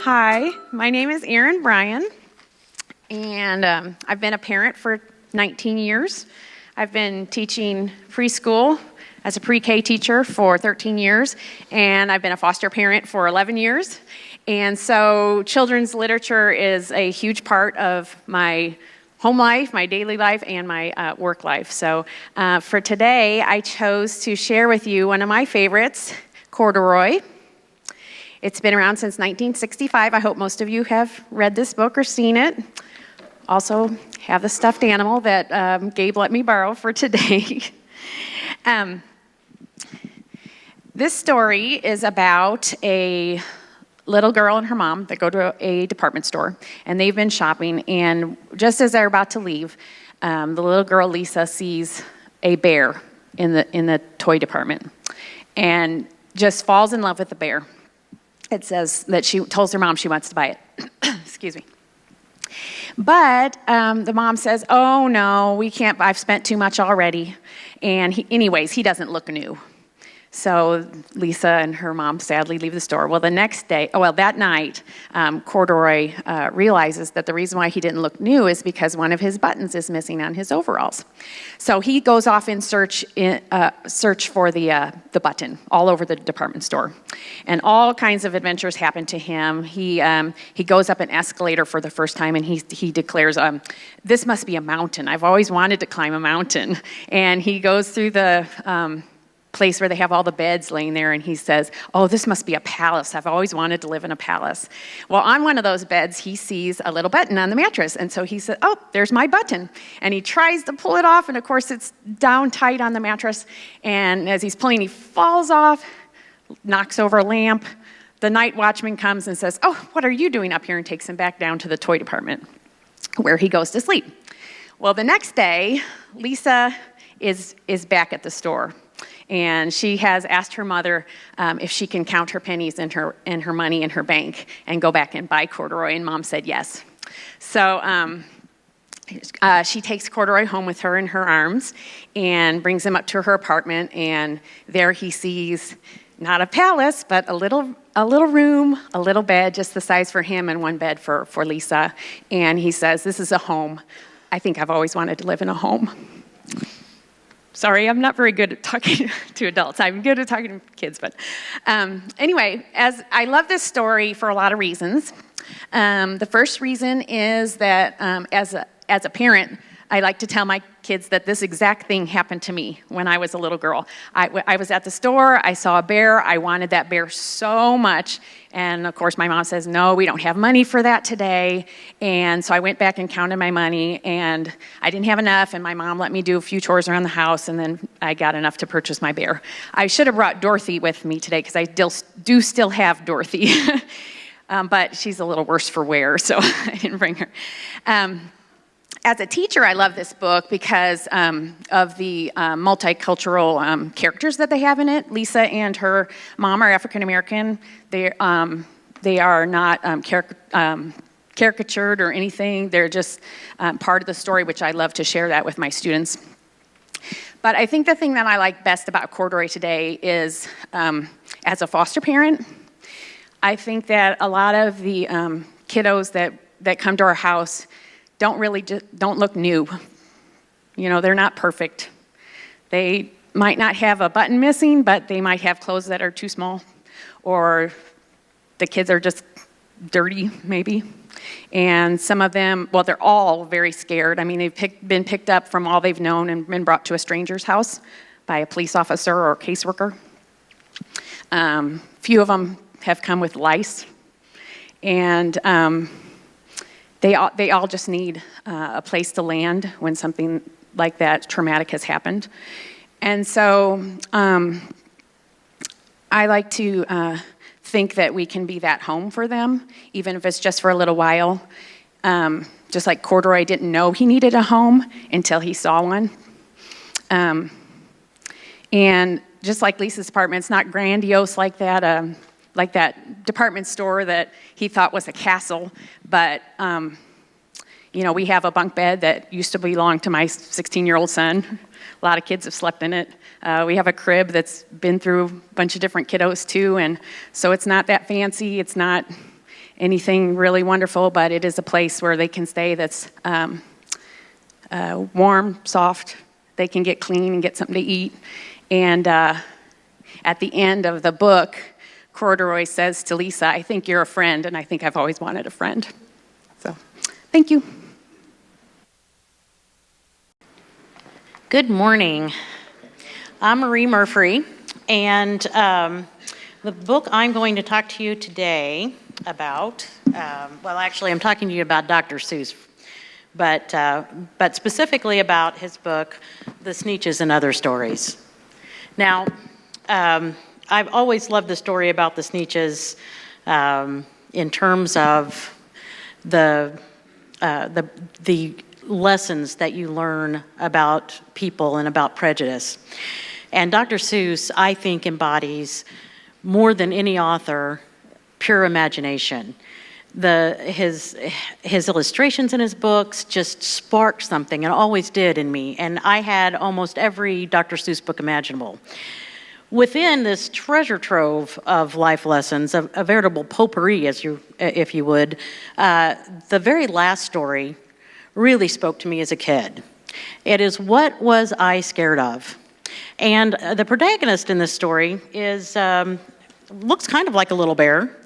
Hi, my name is Erin Bryan, and I've been a parent for 19 years. I've been teaching preschool as a pre-K teacher for 13 years, and I've been a foster parent for 11 years. And so children's literature is a huge part of my home life, my daily life, and my work life. So for today, I chose to share with you one of my favorites, Corduroy. It's been around since 1965. I hope most of you have read this book or seen it. Also have the stuffed animal that Gabe let me borrow for today. This story is about a little girl and her mom that go to a department store, and they've been shopping, and just as they're about to leave, the little girl, Lisa, sees a bear in the toy department and just falls in love with the bear. It says that she tells her mom she wants to buy it. Excuse me. But the mom says, oh, no, we can't. I've spent too much already. And he doesn't look new. So Lisa and her mom sadly leave the store. Well, that night, Corduroy realizes that the reason why he didn't look new is because one of his buttons is missing on his overalls. So he goes off in search for the button all over the department store. And all kinds of adventures happen to him. He goes up an escalator for the first time, and he declares, this must be a mountain. I've always wanted to climb a mountain. And he goes through the place where they have all the beds laying there, and he says, oh, this must be a palace. I've always wanted to live in a palace. Well, on one of those beds, he sees a little button on the mattress, and so he said, oh, there's my button. And he tries to pull it off, and of course it's down tight on the mattress, and as he's pulling, he falls off, knocks over a lamp. The night watchman comes and says, oh, what are you doing up here, and takes him back down to the toy department, where he goes to sleep. Well, the next day, Lisa is back at the store. And she has asked her mother if she can count her pennies and her money in her bank and go back and buy Corduroy, and Mom said yes. So she takes Corduroy home with her in her arms and brings him up to her apartment, and there he sees not a palace, but a little room, a little bed, just the size for him, and one bed for Lisa. And he says, this is a home. I think I've always wanted to live in a home. Sorry, I'm not very good at talking to adults. I'm good at talking to kids, but anyway, as I love this story for a lot of reasons. The first reason is that as a parent, I like to tell my kids that this exact thing happened to me when I was a little girl. I was at the store, I saw a bear, I wanted that bear so much, and of course my mom says, no, we don't have money for that today, and so I went back and counted my money, and I didn't have enough, and my mom let me do a few chores around the house, and then I got enough to purchase my bear. I should have brought Dorothy with me today, because I do still have Dorothy, but she's a little worse for wear, so I didn't bring her. As a teacher, I love this book because of the multicultural characters that they have in it. Lisa and her mom are African American. They are not caricatured or anything. They're just part of the story, which I love to share that with my students. But I think the thing that I like best about Corduroy today is, as a foster parent, I think that a lot of the kiddos that come to our house don't look new. You know, they're not perfect. They might not have a button missing, but they might have clothes that are too small, or the kids are just dirty, maybe. And some of them, well, they're all very scared. I mean, they've been picked up from all they've known and been brought to a stranger's house by a police officer or a caseworker. Few of them have come with lice, and They all just need a place to land when something like that traumatic has happened. And so I like to think that we can be that home for them, even if it's just for a little while. Just like Corduroy didn't know he needed a home until he saw one. And just like Lisa's apartment, it's not grandiose like that department store that he thought was a castle, but we have a bunk bed that used to belong to my 16-year-old son. A lot of kids have slept in it. We have a crib that's been through a bunch of different kiddos too, and so it's not that fancy. It's not anything really wonderful, but it is a place where they can stay that's warm, soft. They can get clean and get something to eat. And at the end of the book, Corduroy says to Lisa, I think you're a friend, and I think I've always wanted a friend. So, thank you. Good morning. I'm Marie Murphy, and the book I'm going to talk to you today about, I'm talking to you about Dr. Seuss, but specifically about his book, The Sneetches and Other Stories. Now, I've always loved the story about the Sneetches in terms of the lessons that you learn about people and about prejudice. And Dr. Seuss, I think, embodies more than any author pure imagination. His illustrations in his books just sparked something, and always did in me. And I had almost every Dr. Seuss book imaginable. Within this treasure trove of life lessons, a veritable potpourri, if you would, the very last story really spoke to me as a kid. It is What Was I Scared Of? And the protagonist in this story looks kind of like a little bear,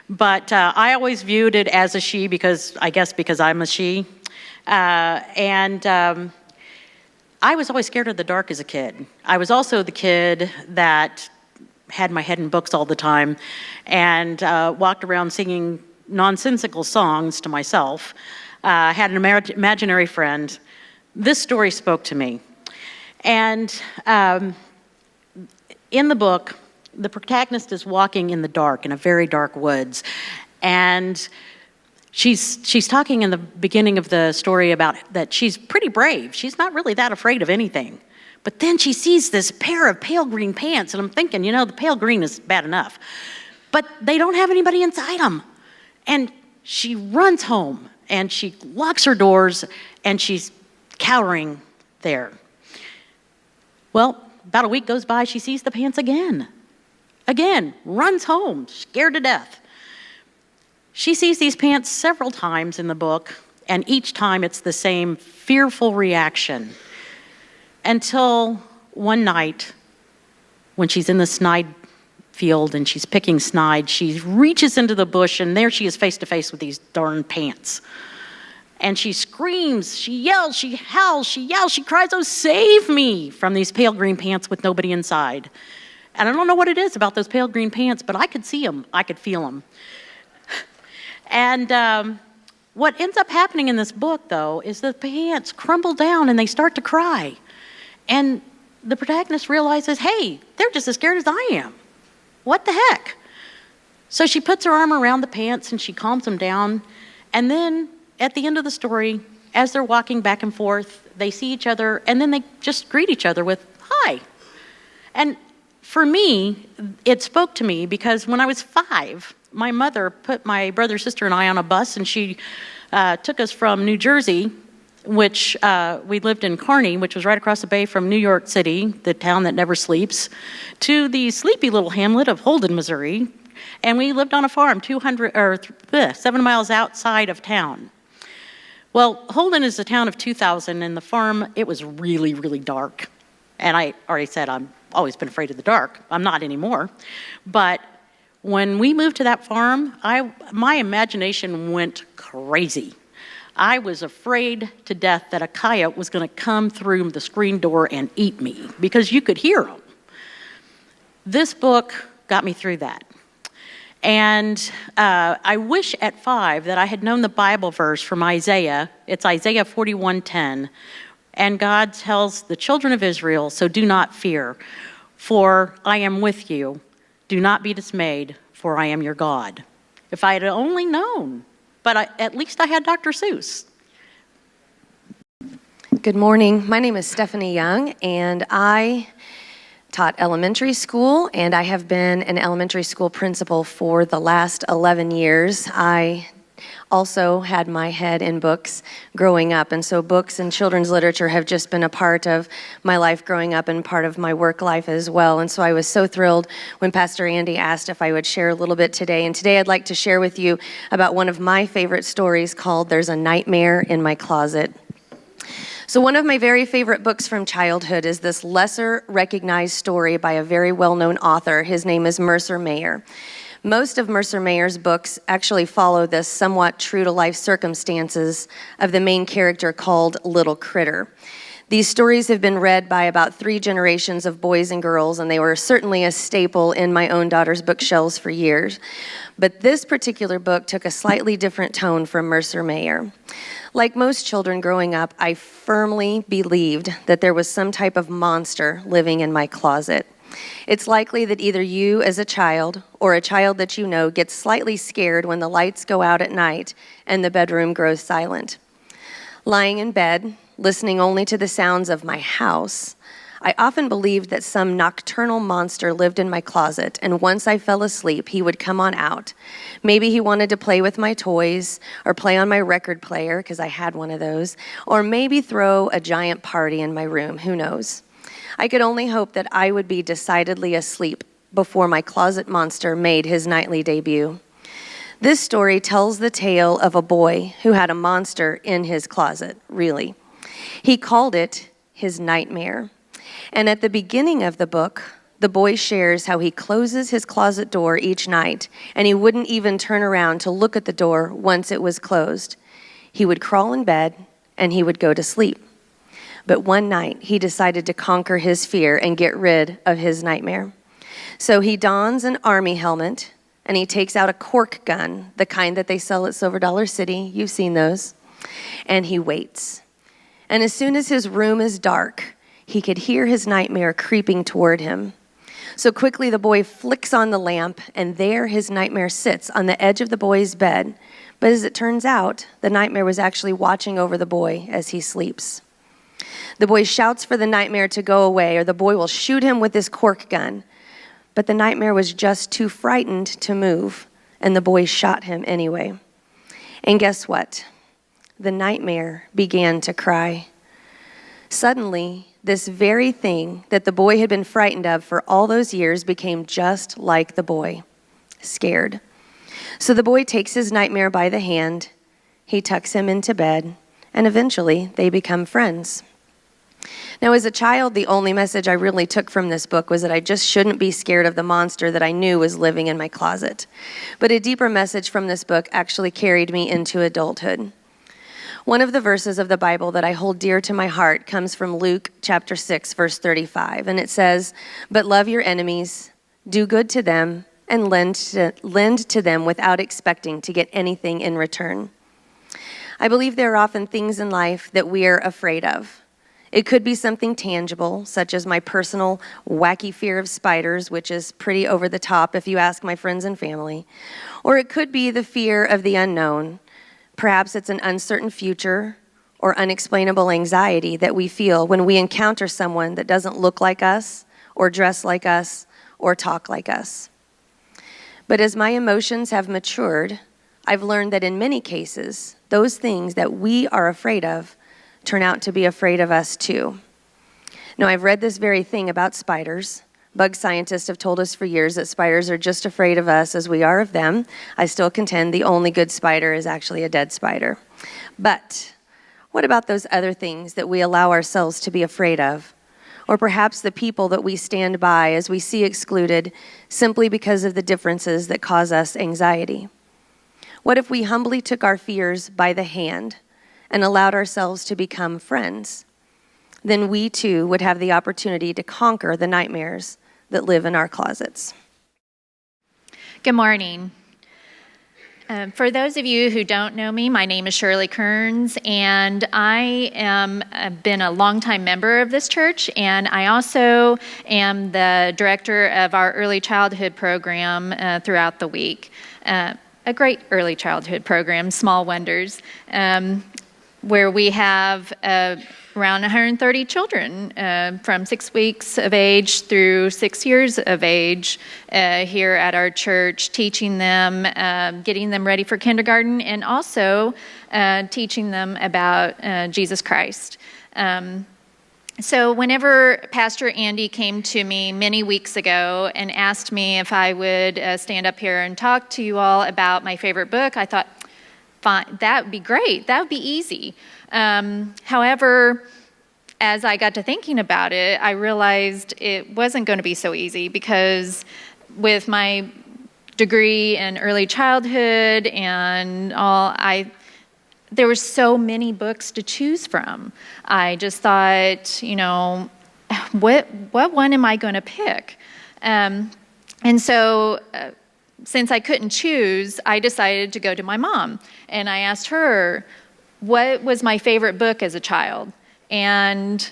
but I always viewed it as a she because I'm a she. I was always scared of the dark as a kid. I was also the kid that had my head in books all the time and walked around singing nonsensical songs to myself. Had an imaginary friend. This story spoke to me. And in the book, the protagonist is walking in the dark, in a very dark woods. And she's talking in the beginning of the story about that she's pretty brave. She's not really that afraid of anything. But then she sees this pair of pale green pants, and I'm thinking, the pale green is bad enough. But they don't have anybody inside them. And she runs home, and she locks her doors, and she's cowering there. Well, about a week goes by, she sees the pants again. Again, runs home, scared to death. She sees these pants several times in the book, and each time it's the same fearful reaction. Until one night, when she's in the snide field and she's picking snide, she reaches into the bush, and there she is face to face with these darn pants. And she screams, she yells, she howls, she yells, she cries, "Oh, save me!" from these pale green pants with nobody inside. And I don't know what it is about those pale green pants, but I could see them, I could feel them. And what ends up happening in this book, though, is the pants crumble down and they start to cry. And the protagonist realizes, hey, they're just as scared as I am. What the heck? So she puts her arm around the pants and she calms them down. And then at the end of the story, as they're walking back and forth, they see each other, and then they just greet each other with, "Hi." And for me, it spoke to me because when I was 5, my mother put my brother, sister, and I on a bus, and she took us from New Jersey, which we lived in Kearney, which was right across the bay from New York City, the town that never sleeps, to the sleepy little hamlet of Holden, Missouri. And we lived on a farm 7 miles outside of town. Well, Holden is a town of 2,000, and the farm, it was really, really dark. And I already said I've always been afraid of the dark. I'm not anymore. But when we moved to that farm, my imagination went crazy. I was afraid to death that a coyote was going to come through the screen door and eat me, because you could hear them. This book got me through that. And I wish at 5 that I had known the Bible verse from Isaiah. It's Isaiah 41:10. And God tells the children of Israel, "So do not fear, for I am with you. Do not be dismayed, for I am your God." If I had only known, but at least I had Dr. Seuss. Good morning. My name is Stephanie Young, and I taught elementary school, and I have been an elementary school principal for the last 11 years. I also had my head in books growing up. And so books and children's literature have just been a part of my life growing up and part of my work life as well. And so I was so thrilled when Pastor Andy asked if I would share a little bit today. And today I'd like to share with you about one of my favorite stories called There's a Nightmare in My Closet. So one of my very favorite books from childhood is this lesser recognized story by a very well-known author. His name is Mercer Mayer. Most of Mercer Mayer's books actually follow the somewhat true-to-life circumstances of the main character called Little Critter. These stories have been read by about 3 generations of boys and girls, and they were certainly a staple in my own daughter's bookshelves for years. But this particular book took a slightly different tone from Mercer Mayer. Like most children growing up, I firmly believed that there was some type of monster living in my closet. It's likely that either you as a child or a child that you know gets slightly scared when the lights go out at night and the bedroom grows silent. Lying in bed, listening only to the sounds of my house, I often believed that some nocturnal monster lived in my closet, and once I fell asleep, he would come on out. Maybe he wanted to play with my toys or play on my record player, because I had one of those, or maybe throw a giant party in my room, who knows. I could only hope that I would be decidedly asleep before my closet monster made his nightly debut. This story tells the tale of a boy who had a monster in his closet, really. He called it his nightmare. And at the beginning of the book, the boy shares how he closes his closet door each night, and he wouldn't even turn around to look at the door once it was closed. He would crawl in bed, and he would go to sleep. But one night, he decided to conquer his fear and get rid of his nightmare. So he dons an army helmet, and he takes out a cork gun, the kind that they sell at Silver Dollar City. You've seen those. And he waits. And as soon as his room is dark, he could hear his nightmare creeping toward him. So quickly the boy flicks on the lamp, and there his nightmare sits on the edge of the boy's bed. But as it turns out, the nightmare was actually watching over the boy as he sleeps. The boy shouts for the nightmare to go away, or the boy will shoot him with his cork gun. But the nightmare was just too frightened to move, and the boy shot him anyway. And guess what? The nightmare began to cry. Suddenly, this very thing that the boy had been frightened of for all those years became just like the boy, scared. So the boy takes his nightmare by the hand, he tucks him into bed, and eventually they become friends. Now, as a child, the only message I really took from this book was that I just shouldn't be scared of the monster that I knew was living in my closet. But a deeper message from this book actually carried me into adulthood. One of the verses of the Bible that I hold dear to my heart comes from Luke chapter 6, verse 35, and it says, "But love your enemies, do good to them, and lend to them without expecting to get anything in return." I believe there are often things in life that we are afraid of. It could be something tangible, such as my personal wacky fear of spiders, which is pretty over the top if you ask my friends and family. Or it could be the fear of the unknown. Perhaps it's an uncertain future or unexplainable anxiety that we feel when we encounter someone that doesn't look like us or dress like us or talk like us. But as my emotions have matured, I've learned that in many cases, those things that we are afraid of turn out to be afraid of us too. Now, I've read this very thing about spiders. Bug scientists have told us for years that spiders are just afraid of us as we are of them. I still contend the only good spider is actually a dead spider. But what about those other things that we allow ourselves to be afraid of? Or perhaps the people that we stand by as we see excluded simply because of the differences that cause us anxiety? What if we humbly took our fears by the hand and allowed ourselves to become friends? Then we too would have the opportunity to conquer the nightmares that live in our closets. Good morning. For those of you who don't know me, my name is Shirley Kearns, and I have been a longtime member of this church, and I also am the director of our early childhood program throughout the week. A great early childhood program, Small Wonders. where we have around 130 children from 6 weeks of age through 6 years of age here at our church, teaching them, getting them ready for kindergarten, and also teaching them about Jesus Christ. So whenever Pastor Andy came to me many weeks ago and asked me if I would stand up here and talk to you all about my favorite book, I thought, fine, that would be great. That would be easy. However, as I got to thinking about it, I realized it wasn't going to be so easy because with my degree in early childhood and all, there were so many books to choose from. I just thought, what one am I going to pick? And so since I couldn't choose, I decided to go to my mom. And I asked her, what was my favorite book as a child? And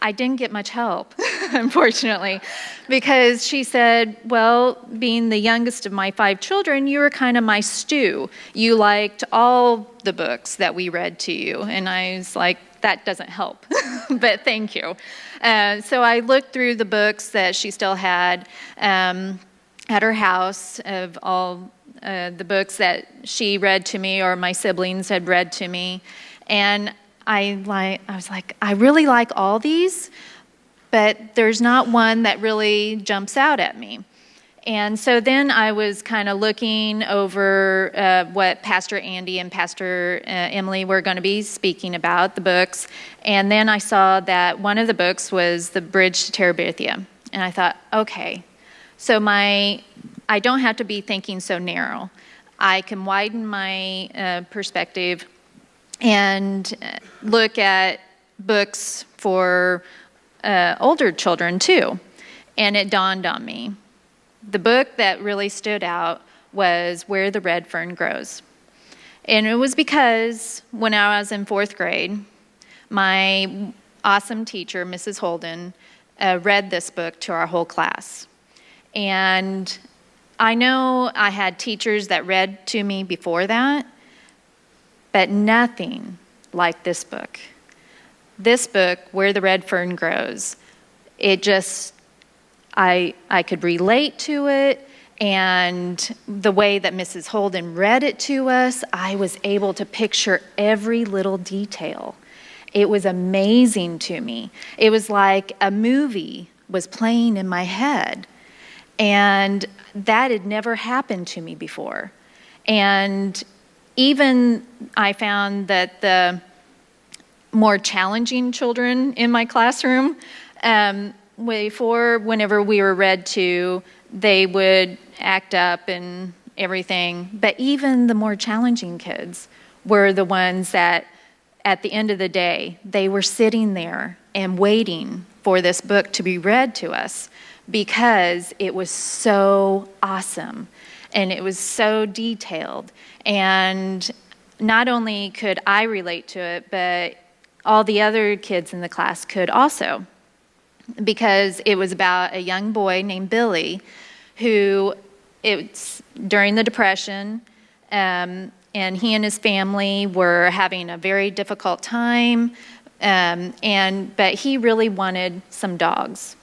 I didn't get much help, unfortunately, because she said, well, being the youngest of my 5 children, you were kind of my stew. You liked all the books that we read to you. And I was like, that doesn't help, but thank you. So I looked through the books that she still had at her house of all the books that she read to me or my siblings had read to me. And I was like, I really like all these, but there's not one that really jumps out at me. And so then I was kind of looking over what Pastor Andy and Pastor Emily were going to be speaking about, the books. And then I saw that one of the books was The Bridge to Terabithia. And I thought, okay, so I don't have to be thinking so narrow. I can widen my perspective and look at books for older children too. And it dawned on me. The book that really stood out was Where the Red Fern Grows. And it was because when I was in 4th grade, my awesome teacher, Mrs. Holden, read this book to our whole class. And I know I had teachers that read to me before that, but nothing like this book. This book, Where the Red Fern Grows, it just, I could relate to it, and the way that Mrs. Holden read it to us, I was able to picture every little detail. It was amazing to me. It was like a movie was playing in my head, and that had never happened to me before. And even I found that the more challenging children in my classroom, whenever we were read to, they would act up and everything. But even the more challenging kids were the ones that, at the end of the day, they were sitting there and waiting for this book to be read to us because it was so awesome and it was so detailed. And not only could I relate to it, but all the other kids in the class could also, because it was about a young boy named Billy who, it's during the Depression, and he and his family were having a very difficult time, but he really wanted some dogs.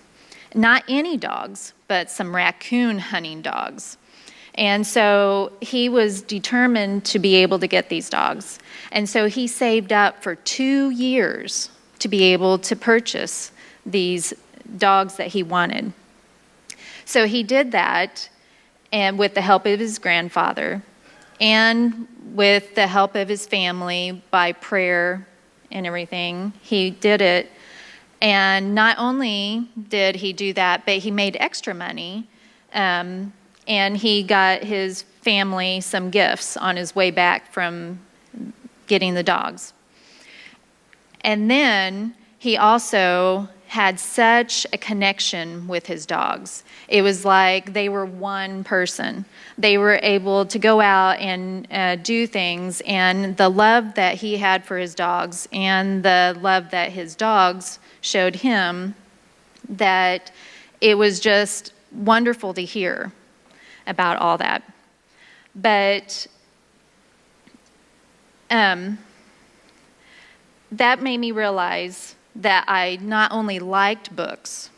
Not any dogs, but some raccoon hunting dogs. And so he was determined to be able to get these dogs. And so he saved up for 2 years to be able to purchase these dogs that he wanted. So he did that, and with the help of his grandfather and with the help of his family by prayer and everything, he did it. And not only did he do that, but he made extra money, and he got his family some gifts on his way back from getting the dogs. And then he also had such a connection with his dogs. It was like they were one person. They were able to go out and do things, and the love that he had for his dogs and the love that his dogs showed him, that it was just wonderful to hear about all that. But that made me realize that I not only liked books,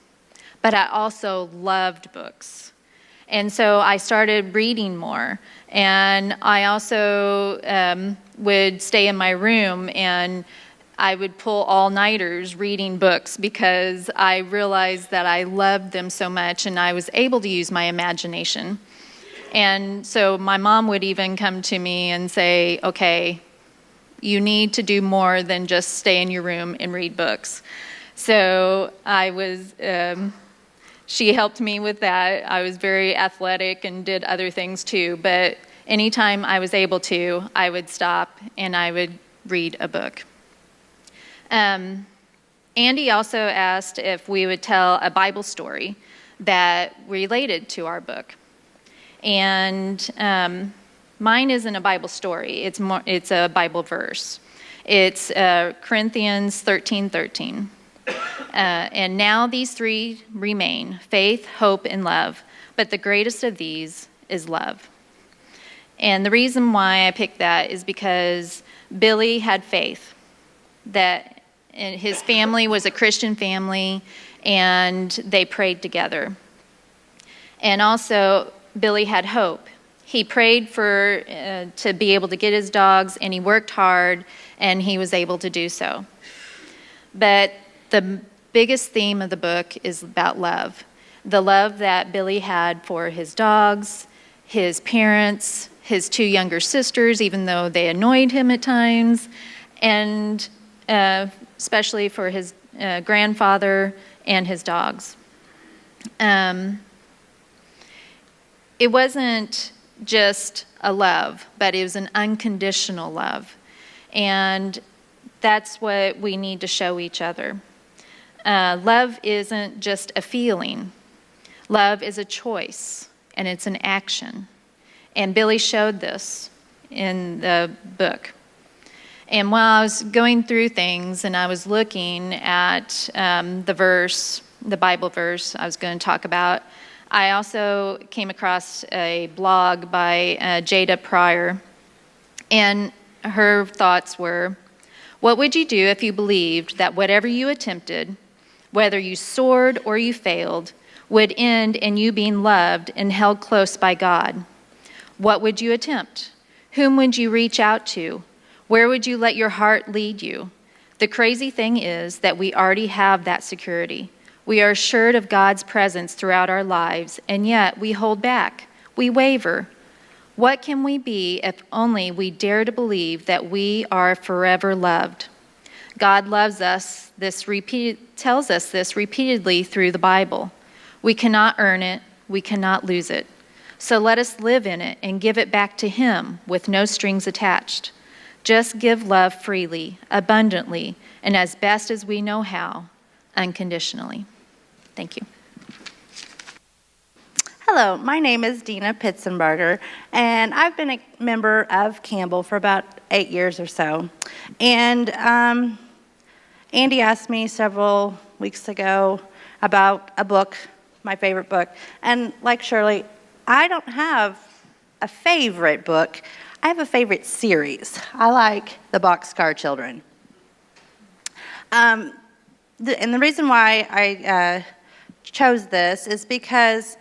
but I also loved books. And so I started reading more. And I also would stay in my room and I would pull all-nighters reading books because I realized that I loved them so much and I was able to use my imagination. And so my mom would even come to me and say, okay, you need to do more than just stay in your room and read books. So she helped me with that. I was very athletic and did other things too, but anytime I was able to, I would stop and I would read a book. Andy also asked if we would tell a Bible story that related to our book. And mine isn't a Bible story, it's a Bible verse. It's Corinthians 13:13. And now these three remain, faith, hope, and love. But the greatest of these is love. And the reason why I picked that is because Billy had faith that his family was a Christian family and they prayed together. And also, Billy had hope. He prayed to be able to get his dogs, and he worked hard, and he was able to do so. But the biggest theme of the book is about love. The love that Billy had for his dogs, his parents, his two younger sisters, even though they annoyed him at times, and especially for his grandfather and his dogs. It wasn't just a love, but it was an unconditional love. And that's what we need to show each other. Love isn't just a feeling. Love is a choice, and it's an action. And Billy showed this in the book. And while I was going through things and I was looking at the Bible verse I was going to talk about, I also came across a blog by Jada Pryor. And her thoughts were, what would you do if you believed that whatever you attempted, whether you soared or you failed, would end in you being loved and held close by God? What would you attempt? Whom would you reach out to? Where would you let your heart lead you? The crazy thing is that we already have that security. We are assured of God's presence throughout our lives, and yet we hold back. We waver. What can we be if only we dare to believe that we are forever loved? God loves us. Tells us this repeatedly through the Bible. We cannot earn it. We cannot lose it. So let us live in it and give it back to Him with no strings attached. Just give love freely, abundantly, and as best as we know how, unconditionally. Thank you. Hello, my name is Dina Pitzenberger, and I've been a member of Campbell for about 8 years or so. And Andy asked me several weeks ago about a book, my favorite book. And like Shirley, I don't have a favorite book. I have a favorite series. I like the Boxcar Children. And the reason why I chose this is because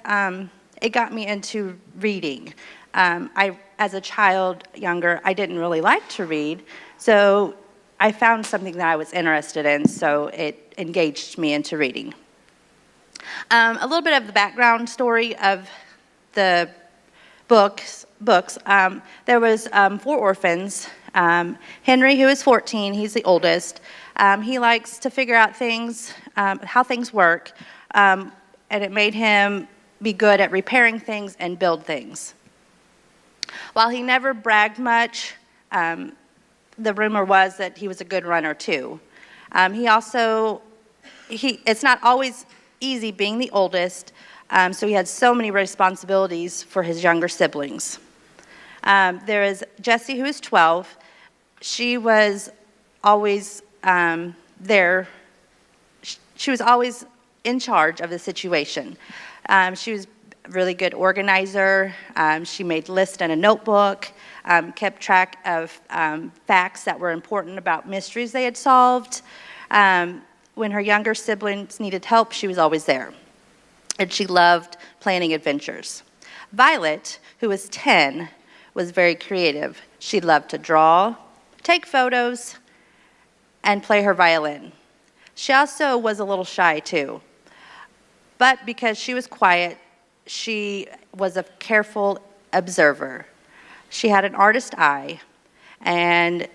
it got me into reading. As a child, younger, I didn't really like to read, so I found something that I was interested in, so it engaged me into reading. A little bit of the background story of the books. There was 4 orphans. Henry, who is 14, he's the oldest. He likes to figure out things, how things work, and it made him be good at repairing things and build things. While he never bragged much, the rumor was that he was a good runner too. It's not always easy being the oldest, so he had so many responsibilities for his younger siblings. There is Jessie, who is 12. She was always there. She was always in charge of the situation. She was a really good organizer. She made lists in a notebook. kept track of facts that were important about mysteries they had solved. When her younger siblings needed help, she was always there. And she loved planning adventures. Violet, who was 10, was very creative. She loved to draw, take photos, and play her violin. She also was a little shy too. But because she was quiet, she was a careful observer. She had an artist eye, and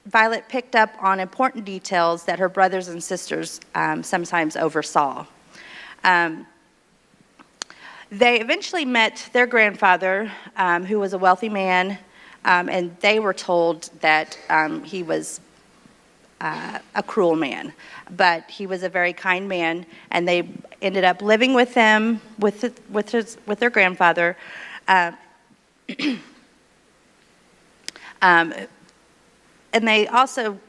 Violet picked up on important details that her brothers and sisters sometimes oversaw. They eventually met their grandfather, who was a wealthy man, and they were told that he was a cruel man. But he was a very kind man, and they ended up living with him, with their grandfather. And they also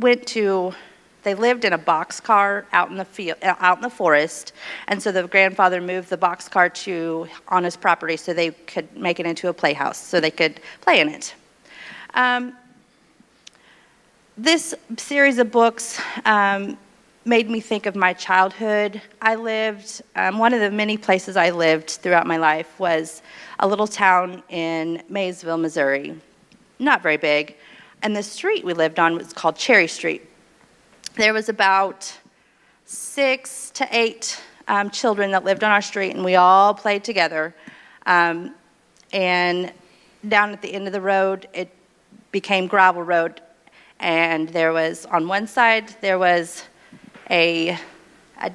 they lived in a boxcar out in the forest, and so the grandfather moved the boxcar on his property so they could make it into a playhouse, so they could play in it. This series of books made me think of my childhood. One of the many places I lived throughout my life was a little town in Maysville, Missouri. Not very big. And the street we lived on was called Cherry Street. There was about 6 to 8 children that lived on our street, and we all played together. And down at the end of the road, it became gravel road. And there was, on one side, there was a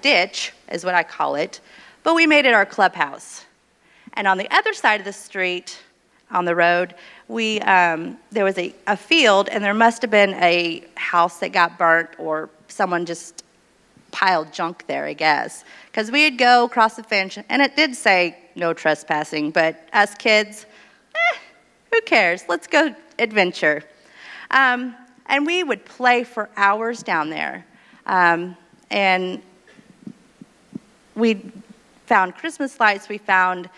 ditch, is what I call it, but we made it our clubhouse. And on the other side of the street, on the road, there was a field, and there must have been a house that got burnt, or someone just piled junk there, I guess. Because we'd go across the fence, and it did say no trespassing, but us kids, who cares? Let's go adventure. And we would play for hours down there. And we found Christmas lights, we found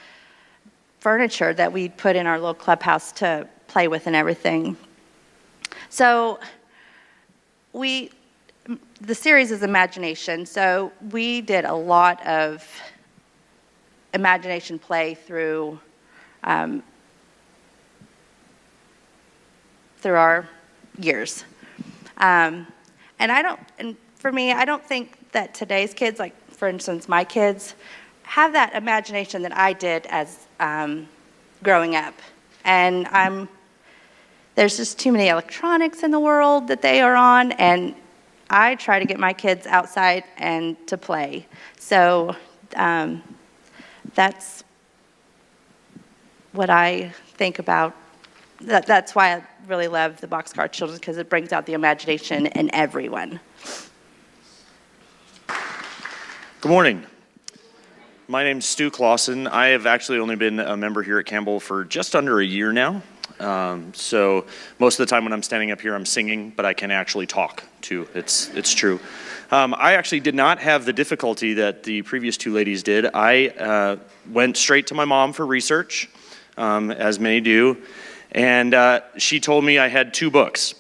furniture that we'd put in our little clubhouse to play with and everything. So the series is imagination, so we did a lot of imagination play through our years. And for me, I don't think that today's kids, like for instance my kids, have that imagination that I did as growing up. And there's just too many electronics in the world that they are on, and I try to get my kids outside and to play. So that's what I think about. That's why I really love the Boxcar Children, because it brings out the imagination in everyone. Good morning. My name's Stu Clausen. I have actually only been a member here at Campbell for just under a year now. So most of the time when I'm standing up here, I'm singing, but I can actually talk too. It's true. I actually did not have the difficulty that the previous two ladies did. I went straight to my mom for research, as many do, and she told me I had 2 books.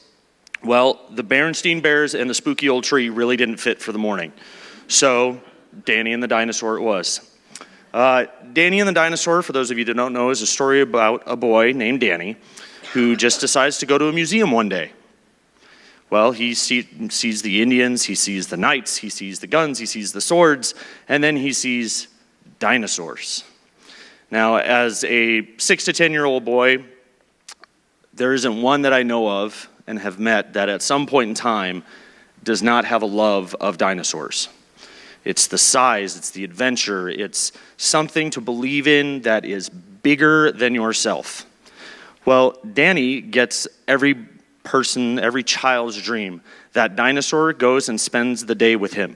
Well, the Berenstain Bears and the Spooky Old Tree really didn't fit for the morning. So Danny and the Dinosaur it was. Danny and the Dinosaur, for those of you that don't know, is a story about a boy named Danny who just decides to go to a museum one day. Well, he sees the Indians, he sees the knights, he sees the guns, he sees the swords, and then he sees dinosaurs. Now, as a 6 to 10-year-old boy, there isn't one that I know of and have met that at some point in time does not have a love of dinosaurs. It's the size, it's the adventure, it's something to believe in that is bigger than yourself. Well, Danny gets every child's dream. That dinosaur goes and spends the day with him.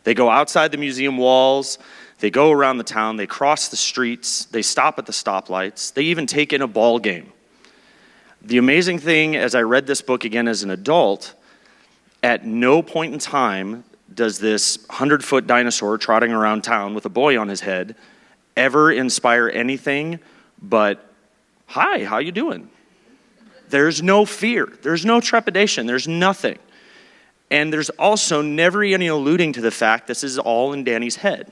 They go outside the museum walls, they go around the town, they cross the streets, they stop at the stoplights, they even take in a ball game. The amazing thing, as I read this book again as an adult, at no point in time does this 100-foot dinosaur trotting around town with a boy on his head ever inspire anything but Hi, how you doing? There's no fear. There's no trepidation. There's nothing. And there's also never any alluding to the fact this is all in Danny's head.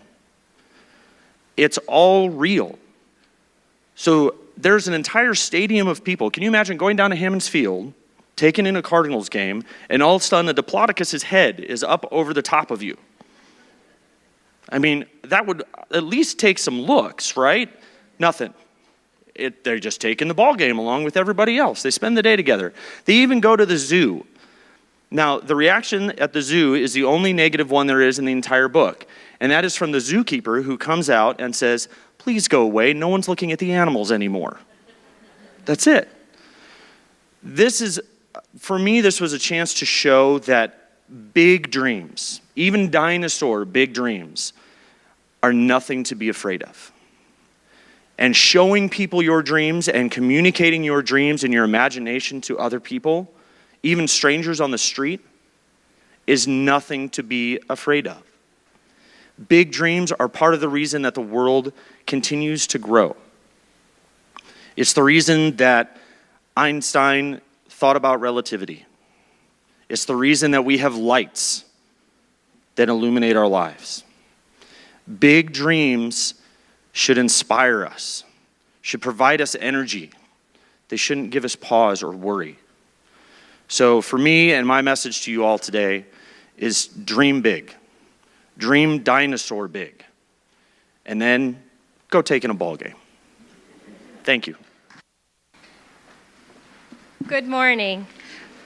It's all real. So there's an entire stadium of people. Can you imagine going down to Hammond's Field, taking in a Cardinals game, and all of a sudden a Diplodocus's head is up over the top of you? I mean, that would at least take some looks, right? Nothing. They're just taking the ball game along with everybody else. They spend the day together. They even go to the zoo. Now, the reaction at the zoo is the only negative one there is in the entire book. And that is from the zookeeper who comes out and says, please go away. No one's looking at the animals anymore. That's it. For me, this was a chance to show that big dreams, even dinosaur big dreams, are nothing to be afraid of. And showing people your dreams and communicating your dreams and your imagination to other people, even strangers on the street, is nothing to be afraid of. Big dreams are part of the reason that the world continues to grow. It's the reason that Einstein thought about relativity. It's the reason that we have lights that illuminate our lives. Big dreams should inspire us, should provide us energy. They shouldn't give us pause or worry. So for me, and my message to you all today is dream big. Dream dinosaur big. And then go take in a ball game. Thank you. Good morning.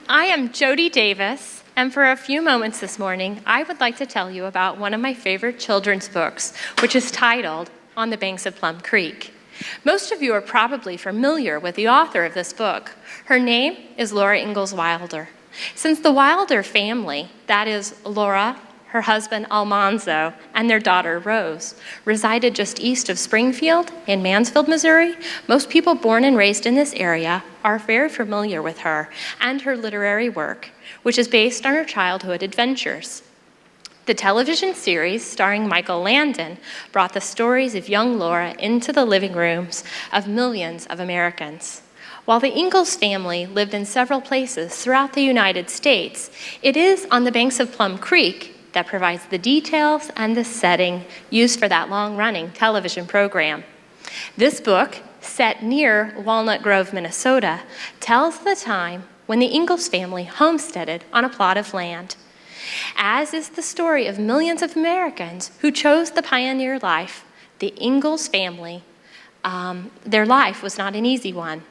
I am Jody Davis, and for a few moments this morning, I would like to tell you about one of my favorite children's books, which is titled On the Banks of Plum Creek. Most of you are probably familiar with the author of this book. Her name is Laura Ingalls Wilder. Since the Wilder family, that is Laura, her husband Almanzo, and their daughter Rose, resided just east of Springfield in Mansfield, Missouri, most people born and raised in this area are very familiar with her and her literary work, which is based on her childhood adventures. The television series starring Michael Landon brought the stories of young Laura into the living rooms of millions of Americans. While the Ingalls family lived in several places throughout the United States, it is on the banks of Plum Creek that provides the details and the setting used for that long-running television program. This book, set near Walnut Grove, Minnesota, tells the time when the Ingalls family homesteaded on a plot of land. As is the story of millions of Americans who chose the pioneer life, the Ingalls family, their life was not an easy one.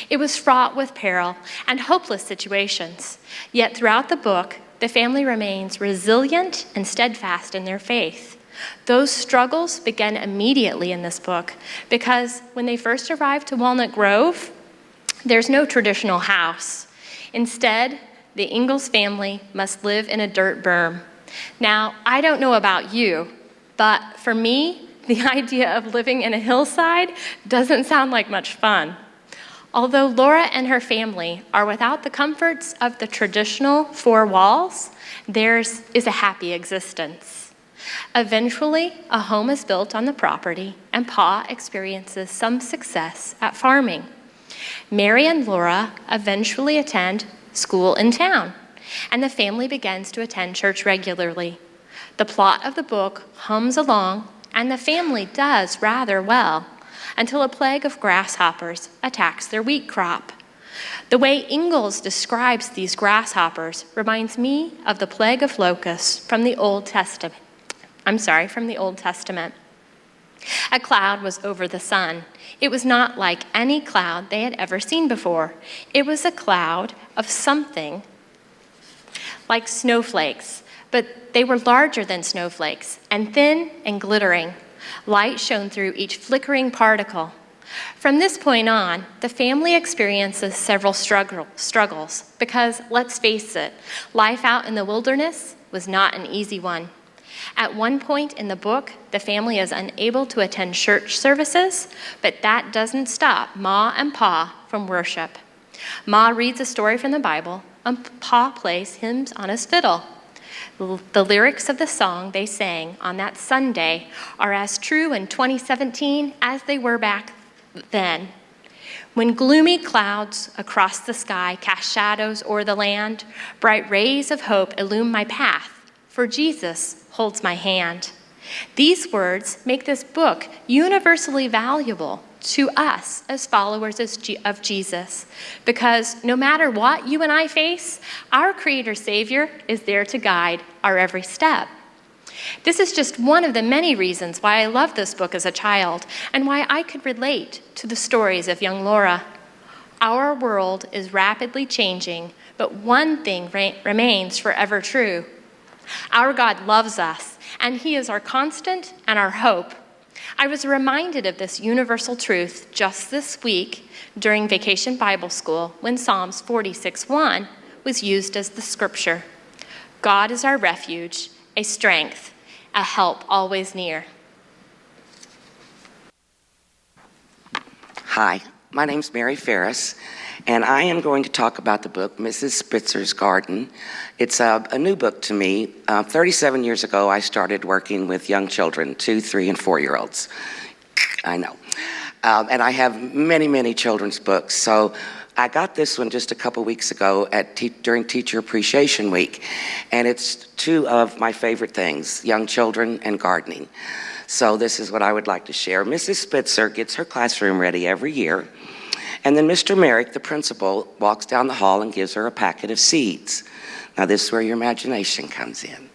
It was fraught with peril and hopeless situations. Yet throughout the book, the family remains resilient and steadfast in their faith. Those struggles began immediately in this book because when they first arrived to Walnut Grove, there's no traditional house. Instead, the Ingalls family must live in a dirt berm. Now, I don't know about you, but for me, the idea of living in a hillside doesn't sound like much fun. Although Laura and her family are without the comforts of the traditional four walls, theirs is a happy existence. Eventually, a home is built on the property, and Pa experiences some success at farming. Mary and Laura eventually attend school in town, and the family begins to attend church regularly. The plot of the book hums along, and the family does rather well, until a plague of grasshoppers attacks their wheat crop. The way Ingalls describes these grasshoppers reminds me of the plague of locusts from the Old Testament. A cloud was over the sun. It was not like any cloud they had ever seen before. It was a cloud of something like snowflakes, but they were larger than snowflakes and thin and glittering. Light shone through each flickering particle. From this point on, the family experiences several struggles because, let's face it, life out in the wilderness was not an easy one. At one point in the book, the family is unable to attend church services, but that doesn't stop Ma and Pa from worship. Ma reads a story from the Bible, and Pa plays hymns on his fiddle. The lyrics of the song they sang on that Sunday are as true in 2017 as they were back then. When gloomy clouds across the sky cast shadows o'er the land, bright rays of hope illume my path, for Jesus holds my hand. These words make this book universally valuable to us as followers of Jesus, because no matter what you and I face, our Creator Savior is there to guide our every step. This is just one of the many reasons why I loved this book as a child and why I could relate to the stories of young Laura. Our world is rapidly changing, but one thing remains forever true. Our God loves us, and He is our constant and our hope. I was reminded of this universal truth just this week during Vacation Bible School when Psalms 46:1 was used as the scripture. God is our refuge, a strength, a help always near. Hi, my name's Mary Ferris, and I am going to talk about the book Mrs. Spitzer's Garden. It's a new book to me. 37 years ago, I started working with young children, 2, 3, and 4-year-olds. I know. And I have many, many children's books. So I got this one just a couple weeks ago during Teacher Appreciation Week. And it's two of my favorite things, young children and gardening. So this is what I would like to share. Mrs. Spitzer gets her classroom ready every year. And then Mr. Merrick, the principal, walks down the hall and gives her a packet of seeds. Now this is where your imagination comes in.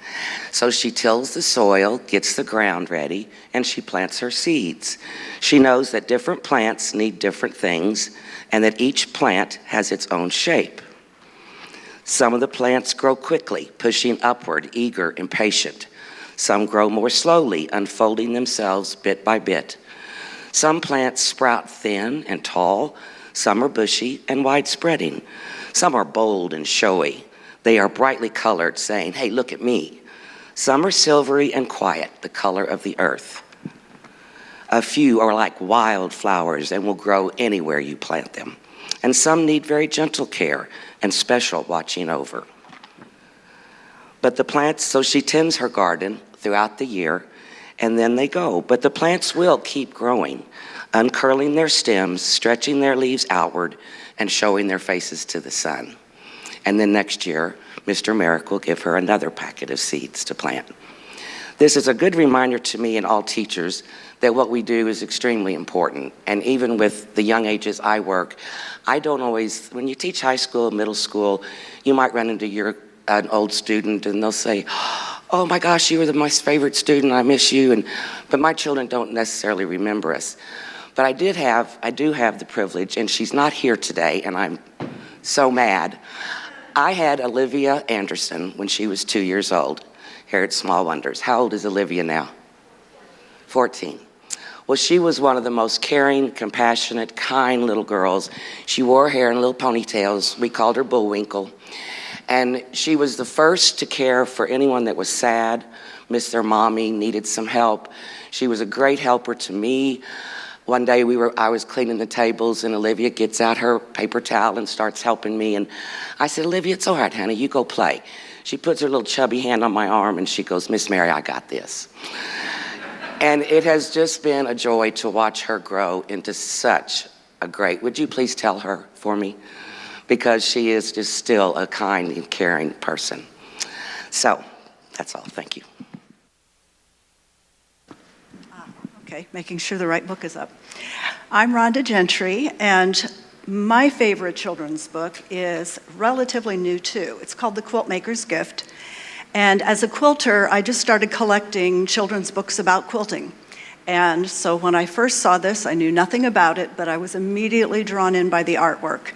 So she tills the soil, gets the ground ready, and she plants her seeds. She knows that different plants need different things and that each plant has its own shape. Some of the plants grow quickly, pushing upward, eager, impatient. Some grow more slowly, unfolding themselves bit by bit. Some plants sprout thin and tall. Some are bushy and wide-spreading. Some are bold and showy. They are brightly colored, saying, "Hey, look at me." Some are silvery and quiet, the color of the earth. A few are like wild flowers and will grow anywhere you plant them. And some need very gentle care and special watching over. But the plants, so she tends her garden throughout the year, and then they go. But the plants will keep growing, uncurling their stems, stretching their leaves outward, and showing their faces to the sun. And then next year, Mr. Merrick will give her another packet of seeds to plant. This is a good reminder to me and all teachers that what we do is extremely important. And even with the young ages I work, I don't always, when you teach high school, middle school, you might run into an old student and they'll say, "Oh my gosh, you were my favorite student, I miss you." But my children don't necessarily remember us. But I do have the privilege, and she's not here today, and I'm so mad. I had Olivia Anderson when she was 2 years old here at Small Wonders. How old is Olivia now? 14. Well, she was one of the most caring, compassionate, kind little girls. She wore her hair in little ponytails. We called her Bullwinkle. And she was the first to care for anyone that was sad, missed their mommy, needed some help. She was a great helper to me. One day I was cleaning the tables and Olivia gets out her paper towel and starts helping me. And I said, "Olivia, it's all right, honey, you go play." She puts her little chubby hand on my arm and she goes, "Miss Mary, I got this." And it has just been a joy to watch her grow into such a great, would you please tell her for me? Because she is just still a kind and caring person. So that's all, thank you. Okay, making sure the right book is up. I'm Rhonda Gentry, and my favorite children's book is relatively new too. It's called The Quilt Maker's Gift. And as a quilter, I just started collecting children's books about quilting. And so when I first saw this, I knew nothing about it, but I was immediately drawn in by the artwork.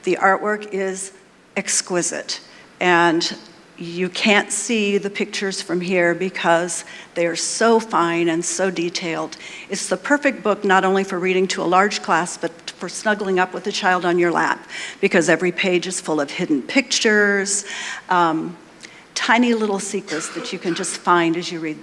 The artwork is exquisite. And you can't see the pictures from here because they are so fine and so detailed. It's the perfect book not only for reading to a large class, but for snuggling up with a child on your lap, because every page is full of hidden pictures, tiny little secrets that you can just find as you read.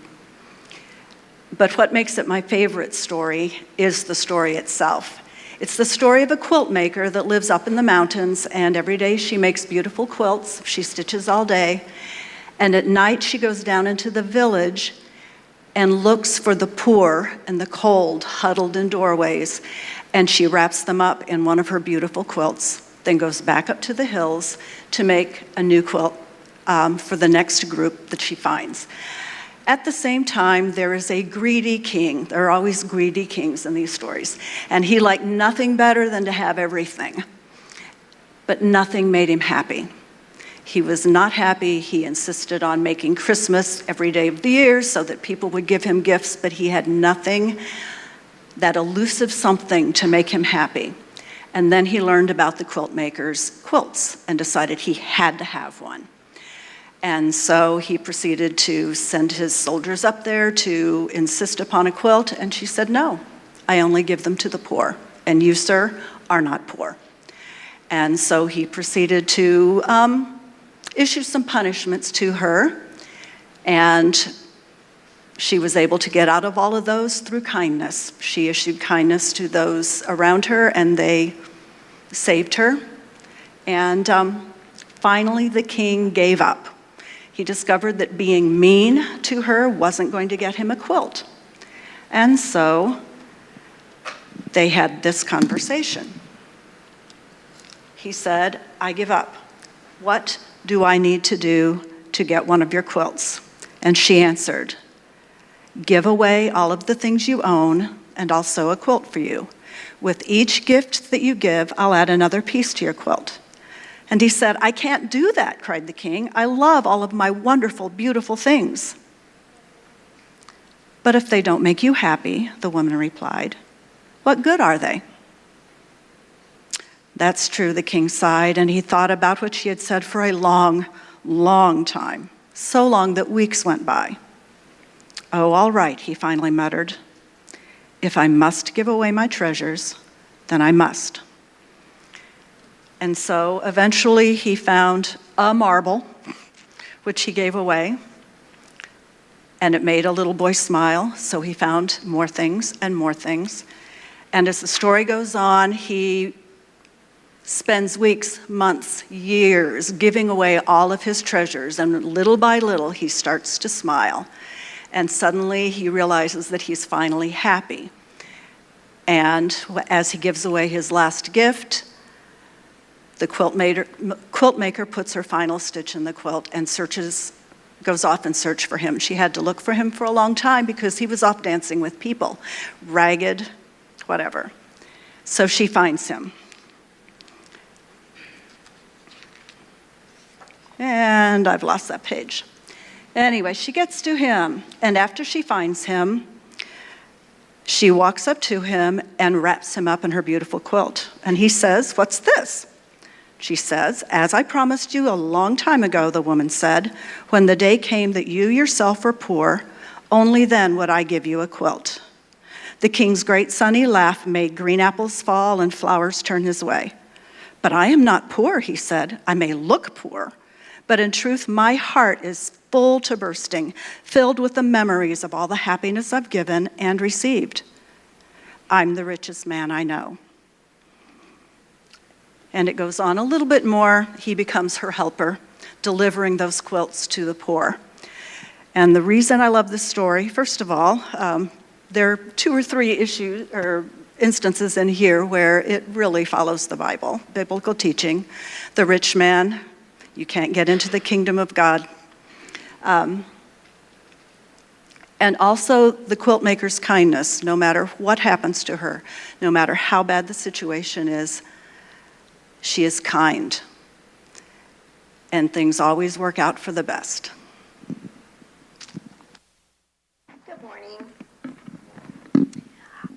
But what makes it my favorite story is the story itself. It's the story of a quilt maker that lives up in the mountains, and every day she makes beautiful quilts. She stitches all day, and at night she goes down into the village and looks for the poor and the cold huddled in doorways. and she wraps them up in one of her beautiful quilts, then goes back up to the hills to make a new quilt for the next group that she finds. At the same time, there is a greedy king. There are always greedy kings in these stories. And he liked nothing better than to have everything. But nothing made him happy. He was not happy. He insisted on making Christmas every day of the year so that people would give him gifts, but he had nothing, that elusive something to make him happy. And then he learned about the quilt maker's quilts and decided he had to have one. And so he proceeded to send his soldiers up there to insist upon a quilt, and she said, no, I only give them to the poor, and you, sir, are not poor. And so he proceeded to issue some punishments to her, and she was able to get out of all of those through kindness. She issued kindness to those around her, and they saved her. And finally, the king gave up. He discovered that being mean to her wasn't going to get him a quilt. And so they had this conversation. He said, I give up. What do I need to do to get one of your quilts? And she answered, give away all of the things you own and I'll sew a quilt for you. With each gift that you give, I'll add another piece to your quilt. And he said, I can't do that, cried the king. I love all of my wonderful, beautiful things. But if they don't make you happy, the woman replied, what good are they? That's true, the king sighed, and he thought about what she had said for a long, long time, so long that weeks went by. Oh, all right, he finally muttered. If I must give away my treasures, then I must. And so eventually he found a marble, which he gave away, and it made a little boy smile, so he found more things and more things. And as the story goes on, he spends weeks, months, years giving away all of his treasures, and little by little he starts to smile. And suddenly he realizes that he's finally happy. And as he gives away his last gift, the quilt maker puts her final stitch in the quilt and goes off in search for him. She had to look for him for a long time because he was off dancing with people, ragged, whatever. So she finds him. And I've lost that page. Anyway, she gets to him, and after she finds him, she walks up to him and wraps him up in her beautiful quilt. And he says, what's this? She says, as I promised you a long time ago, the woman said, when the day came that you yourself were poor, only then would I give you a quilt. The king's great sunny laugh made green apples fall and flowers turn his way. But I am not poor, he said. I may look poor, but in truth, my heart is full to bursting, filled with the memories of all the happiness I've given and received. I'm the richest man I know. And it goes on a little bit more. He becomes her helper, delivering those quilts to the poor. And the reason I love this story, first of all, there are 2 or 3 issues or instances in here where it really follows the Bible, biblical teaching. The rich man, you can't get into the kingdom of God. And also the quilt maker's kindness, no matter what happens to her, no matter how bad the situation is, she is kind. And things always work out for the best. Good morning.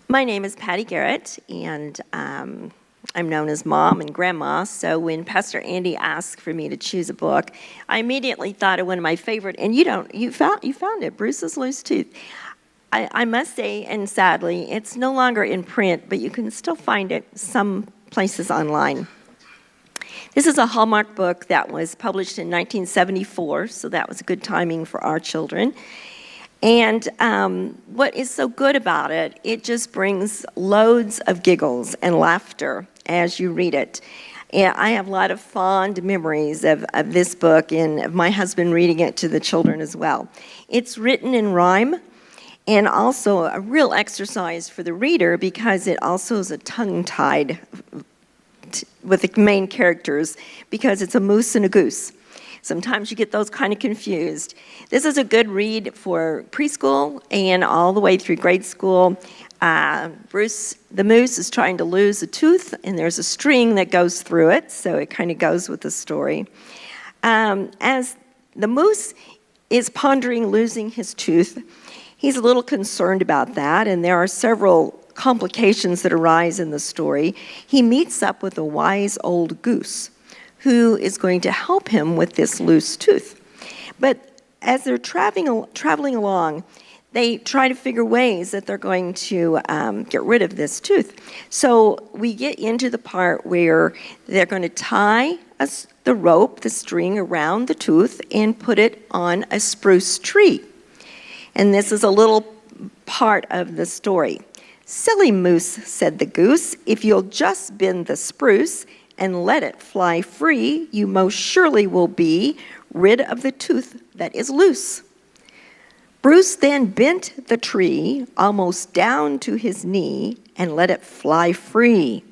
My name is Patty Garrett, and I'm known as Mom and Grandma. So when Pastor Andy asked for me to choose a book, I immediately thought of one of my favorite. And you found it, Bruce's Loose Tooth. I must say, and sadly, it's no longer in print, but you can still find it some places online. This is a Hallmark book that was published in 1974, so that was good timing for our children. And what is so good about it, it just brings loads of giggles and laughter as you read it. And I have a lot of fond memories of this book and of my husband reading it to the children as well. It's written in rhyme, and also a real exercise for the reader because it also is a tongue-tied with the main characters because it's a moose and a goose. Sometimes you get those kind of confused. This is a good read for preschool and all the way through grade school. Bruce, the moose, is trying to lose a tooth, and there's a string that goes through it, so it kind of goes with the story. As the moose is pondering losing his tooth, he's a little concerned about that, and there are several complications that arise in the story. He meets up with a wise old goose who is going to help him with this loose tooth. But as they're traveling along, they try to figure ways that they're going to get rid of this tooth. So we get into the part where they're going to tie the rope, the string around the tooth and put it on a spruce tree. And this is a little part of the story. "Silly moose," said the goose, "if you'll just bend the spruce and let it fly free, you most surely will be rid of the tooth that is loose." Bruce then bent the tree almost down to his knee and let it fly free.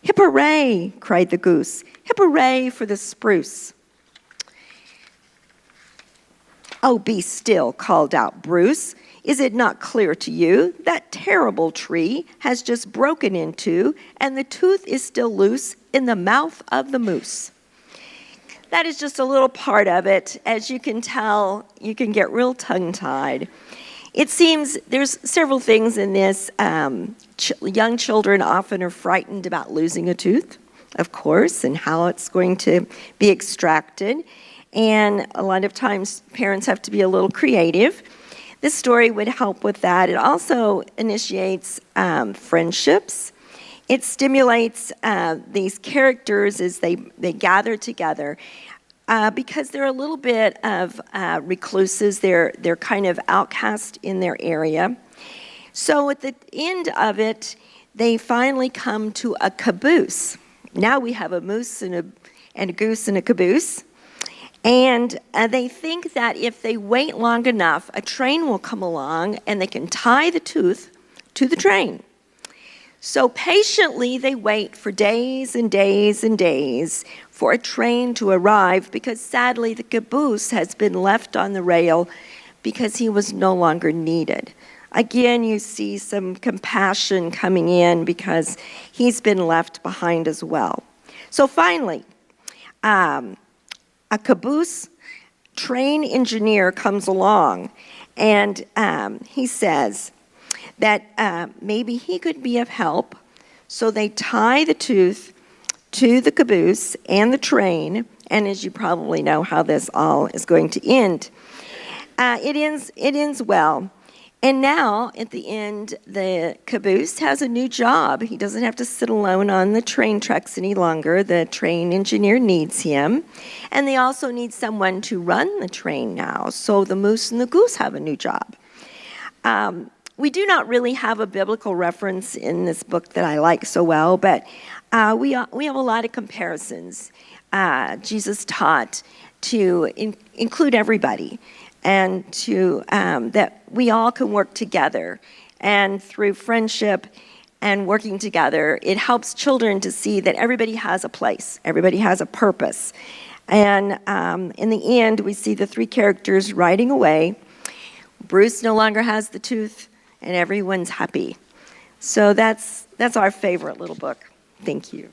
"Hip-hooray!" cried the goose. "Hip-hooray for the spruce!" "Oh, be still," called out Bruce. "Is it not clear to you that terrible tree has just broken in two and the tooth is still loose in the mouth of the moose?" That is just a little part of it. As you can tell, you can get real tongue-tied. It seems there's several things in this. Young children often are frightened about losing a tooth, of course, and how it's going to be extracted. And a lot of times parents have to be a little creative. This story would help with that. It also initiates friendships. It stimulates these characters as they gather together because they're a little bit of recluses. They're kind of outcast in their area. So at the end of it, they finally come to a caboose. Now we have a moose and a goose in a caboose. And they think that if they wait long enough, a train will come along and they can tie the tooth to the train. So patiently they wait for days and days and days for a train to arrive because sadly the caboose has been left on the rail because he was no longer needed. Again, you see some compassion coming in because he's been left behind as well. So finally, a caboose train engineer comes along and he says that maybe he could be of help. So they tie the tooth to the caboose and the train, and as you probably know how this all is going to end. It ends well. And now, at the end, the caboose has a new job. He doesn't have to sit alone on the train tracks any longer. The train engineer needs him. And they also need someone to run the train now. So the moose and the goose have a new job. We do not really have a biblical reference in this book that I like so well, but we have a lot of comparisons. Jesus taught to include everybody, and to that we all can work together. And through friendship and working together, it helps children to see that everybody has a place, everybody has a purpose. And in the end, we see the three characters riding away. Bruce no longer has the tooth, and everyone's happy. So that's our favorite little book. Thank you.